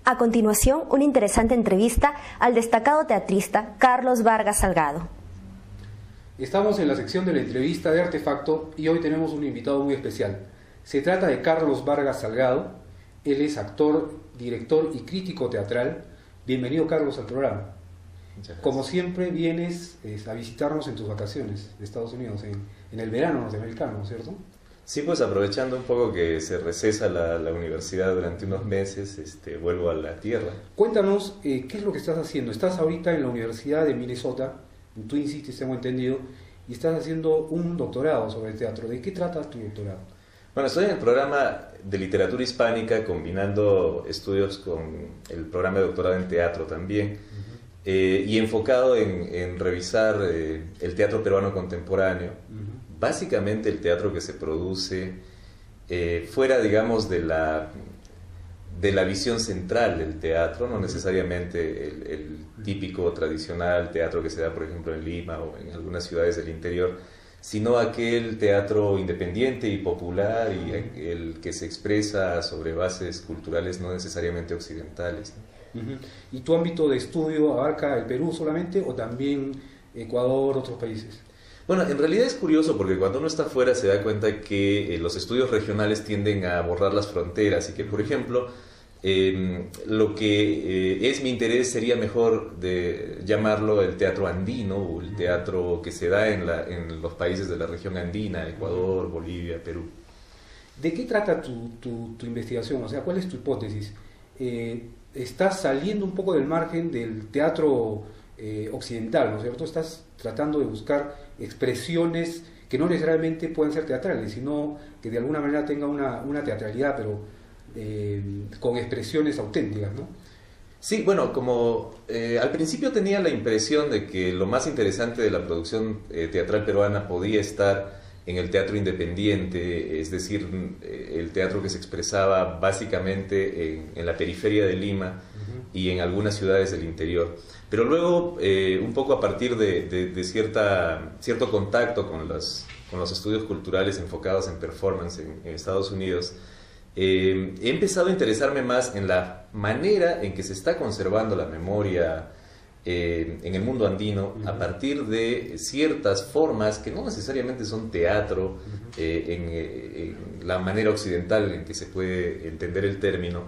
A continuación, una interesante entrevista al destacado teatrista Carlos Vargas Salgado. Estamos en la sección de la entrevista de Artefacto y hoy tenemos un invitado muy especial. Se trata de Carlos Vargas Salgado. Él es actor, director y crítico teatral. Bienvenido, Carlos, al programa. Como siempre, vienes a visitarnos en tus vacaciones de Estados Unidos, en el verano norteamericano, ¿cierto? Sí, pues aprovechando un poco que se recesa la universidad durante unos meses, vuelvo a la tierra. Cuéntanos, ¿qué es lo que estás haciendo? Estás ahorita en la Universidad de Minnesota, en Twin Cities, tengo entendido, y estás haciendo un doctorado sobre teatro. ¿De qué trata tu doctorado? Bueno, estoy en el programa de literatura hispánica, combinando estudios con el programa de doctorado en teatro también, y enfocado en revisar el teatro peruano contemporáneo. Básicamente el teatro que se produce fuera, digamos, de la visión central del teatro, no necesariamente el típico tradicional teatro que se da, por ejemplo, en Lima o en algunas ciudades del interior, sino aquel teatro independiente y popular y el que se expresa sobre bases culturales no necesariamente occidentales, ¿no? ¿Y tu ámbito de estudio abarca el Perú solamente o también Ecuador, otros países? Bueno, en realidad es curioso porque cuando uno está afuera se da cuenta que los estudios regionales tienden a borrar las fronteras y que, por ejemplo, lo que es mi interés sería mejor de llamarlo el teatro andino o el teatro que se da en los países de la región andina, Ecuador, Bolivia, Perú. ¿De qué trata tu investigación? O sea, ¿cuál es tu hipótesis? Estás saliendo un poco del margen del teatro occidental, ¿no es cierto? Estás tratando de buscar expresiones que no necesariamente pueden ser teatrales, sino que de alguna manera tengan una teatralidad, pero con expresiones auténticas, ¿no? Sí, bueno, como al principio tenía la impresión de que lo más interesante de la producción teatral peruana podía estar en el teatro independiente, es decir, el teatro que se expresaba básicamente en la periferia de Lima y en algunas ciudades del interior. Pero luego, un poco a partir de cierto contacto con los estudios culturales enfocados en performance en Estados Unidos, he empezado a interesarme más en la manera en que se está conservando la memoria en el mundo andino a partir de ciertas formas que no necesariamente son teatro en la manera occidental en que se puede entender el término.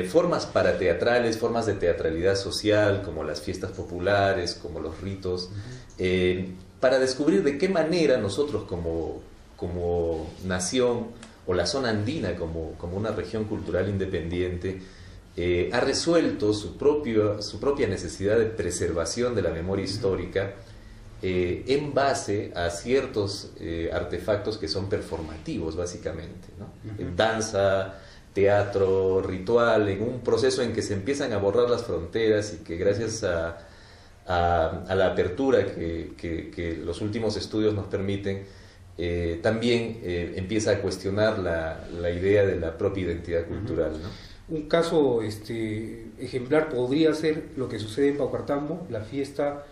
Formas parateatrales, formas de teatralidad social, como las fiestas populares, como los ritos, para descubrir de qué manera nosotros como nación, o la zona andina como una región cultural independiente, ha resuelto su propia necesidad de preservación de la memoria histórica en base a ciertos artefactos que son performativos, básicamente, ¿no? Danza, teatro, ritual, en un proceso en que se empiezan a borrar las fronteras y que gracias a la apertura que los últimos estudios nos permiten, también empieza a cuestionar la idea de la propia identidad cultural, ¿no? Un caso ejemplar podría ser lo que sucede en Paucartambo, la fiesta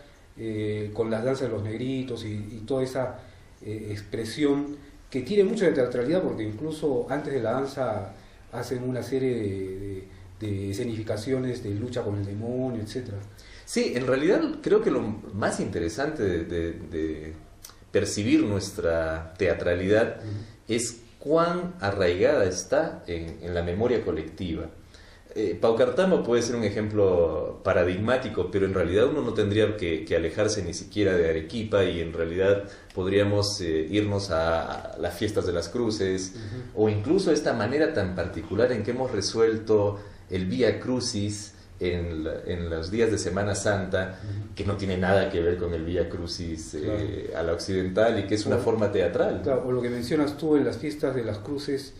con las danzas de los negritos y toda esa expresión que tiene mucho de teatralidad, porque incluso antes de la danza hacen una serie de escenificaciones de lucha con el demonio, etcétera. Sí, en realidad creo que lo más interesante de percibir nuestra teatralidad es cuán arraigada está en la memoria colectiva. Paucartambo puede ser un ejemplo paradigmático, pero en realidad uno no tendría que alejarse ni siquiera de Arequipa y en realidad podríamos irnos a las fiestas de las cruces o incluso esta manera tan particular en que hemos resuelto el Vía Crucis en los días de Semana Santa, que no tiene nada que ver con el Vía Crucis a la occidental y que es una forma teatral. Claro, o lo que mencionas tú en las fiestas de las cruces,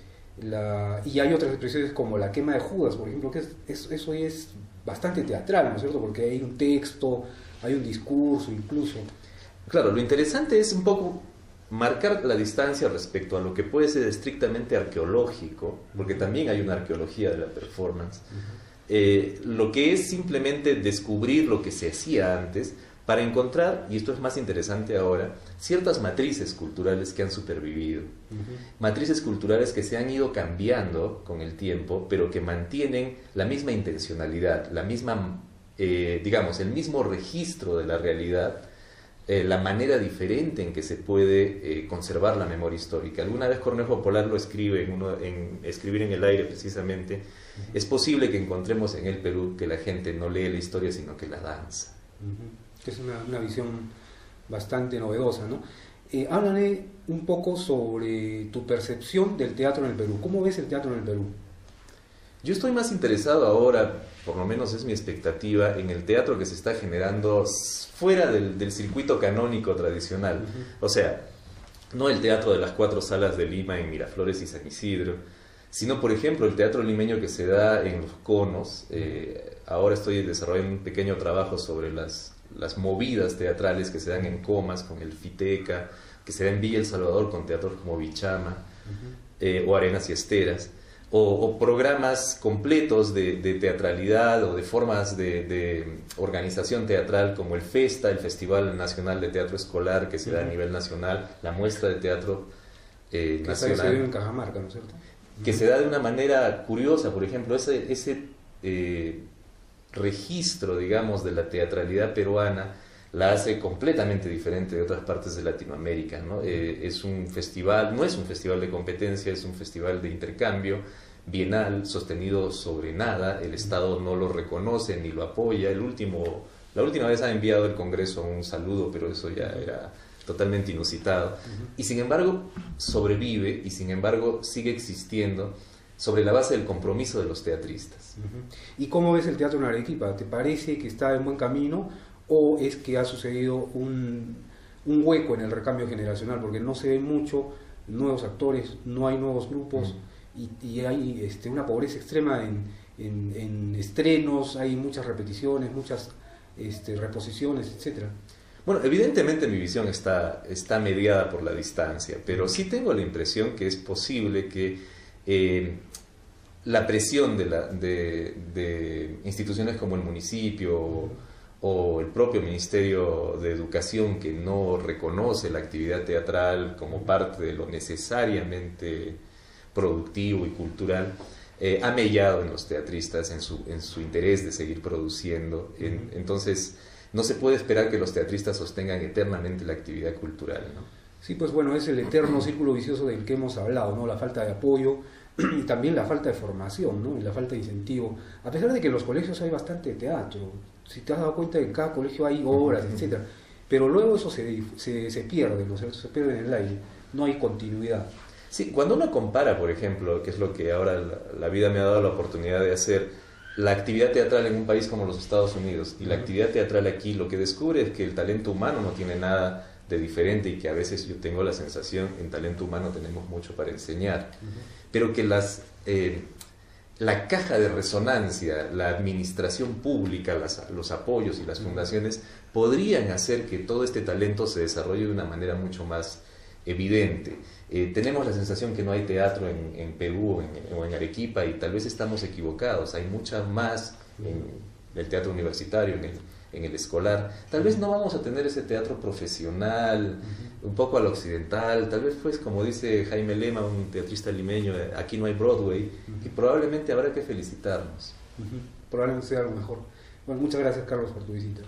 y hay otras expresiones como la quema de Judas, por ejemplo, que eso es bastante teatral, ¿no es cierto? Porque hay un texto, hay un discurso incluso. Claro, lo interesante es un poco marcar la distancia respecto a lo que puede ser estrictamente arqueológico, porque también hay una arqueología de la performance. Lo que es simplemente descubrir lo que se hacía antes, para encontrar, y esto es más interesante ahora, ciertas matrices culturales que han supervivido. Matrices culturales que se han ido cambiando con el tiempo, pero que mantienen la misma intencionalidad, la misma, digamos, el mismo registro de la realidad, la manera diferente en que se puede conservar la memoria histórica. Alguna vez Cornejo Polar lo escribe en Escribir en el aire, precisamente. Es posible que encontremos en el Perú que la gente no lee la historia, sino que la danza. Que es una visión bastante novedosa, ¿no? Háblame un poco sobre tu percepción del teatro en el Perú. ¿Cómo ves el teatro en el Perú? Yo estoy más interesado ahora, por lo menos es mi expectativa, en el teatro que se está generando fuera del circuito canónico tradicional. O sea, no el teatro de las 4 salas de Lima en Miraflores y San Isidro, sino, por ejemplo, el teatro limeño que se da en Los Conos. Ahora estoy desarrollando un pequeño trabajo sobre las movidas teatrales que se dan en Comas con el Fiteca, que se da en Villa El Salvador con teatros como Bichama, o Arenas y Esteras, o programas completos de teatralidad o de formas de organización teatral como el FESTA, el Festival Nacional de Teatro Escolar, que se da a nivel nacional, la muestra de teatro nacional. Se dio en Cajamarca, ¿no es cierto? Que se da de una manera curiosa, por ejemplo, ese registro, digamos, de la teatralidad peruana la hace completamente diferente de otras partes de Latinoamérica, ¿no? Es un festival, no es un festival de competencia, es un festival de intercambio bienal, sostenido sobre nada, el Estado no lo reconoce ni lo apoya. La última vez ha enviado el Congreso un saludo, pero eso ya era totalmente inusitado. Y sin embargo sobrevive, y sin embargo sigue existiendo sobre la base del compromiso de los teatristas. ¿Y cómo ves el teatro en Arequipa? ¿Te parece que está en buen camino o es que ha sucedido un hueco en el recambio generacional? Porque no se ven mucho nuevos actores, no hay nuevos grupos y hay una pobreza extrema en estrenos, hay muchas repeticiones, muchas reposiciones, etcétera. Bueno, evidentemente mi visión está mediada por la distancia, pero sí tengo la impresión que es posible que la presión de instituciones como el municipio o el propio Ministerio de Educación, que no reconoce la actividad teatral como parte de lo necesariamente productivo y cultural, ha mellado en los teatristas en su interés de seguir produciendo. Entonces, no se puede esperar que los teatristas sostengan eternamente la actividad cultural, ¿no? Sí, pues bueno, es el eterno círculo vicioso del que hemos hablado, ¿no? La falta de apoyo y también la falta de formación, ¿no? Y la falta de incentivo. A pesar de que en los colegios hay bastante teatro, si te has dado cuenta que en cada colegio hay obras, etcétera, pero luego eso se pierde, ¿no? Se pierde en el aire, no hay continuidad. Sí, cuando uno compara, por ejemplo, que es lo que ahora la vida me ha dado la oportunidad de hacer, la actividad teatral en un país como los Estados Unidos y la actividad teatral aquí, lo que descubre es que el talento humano no tiene nada de diferente, y que a veces yo tengo la sensación, en talento humano tenemos mucho para enseñar, pero que la caja de resonancia, la administración pública, los apoyos y las fundaciones podrían hacer que todo este talento se desarrolle de una manera mucho más evidente. Tenemos la sensación que no hay teatro en Perú o en Arequipa, y tal vez estamos equivocados. Hay mucha más en el teatro universitario, en el escolar. Tal vez no vamos a tener ese teatro profesional, un poco al occidental. Tal vez, pues, como dice Jaime Lema, un teatrista limeño, aquí no hay Broadway, y probablemente habrá que felicitarnos. Probablemente sea algo mejor. Bueno, muchas gracias, Carlos, por tu visita.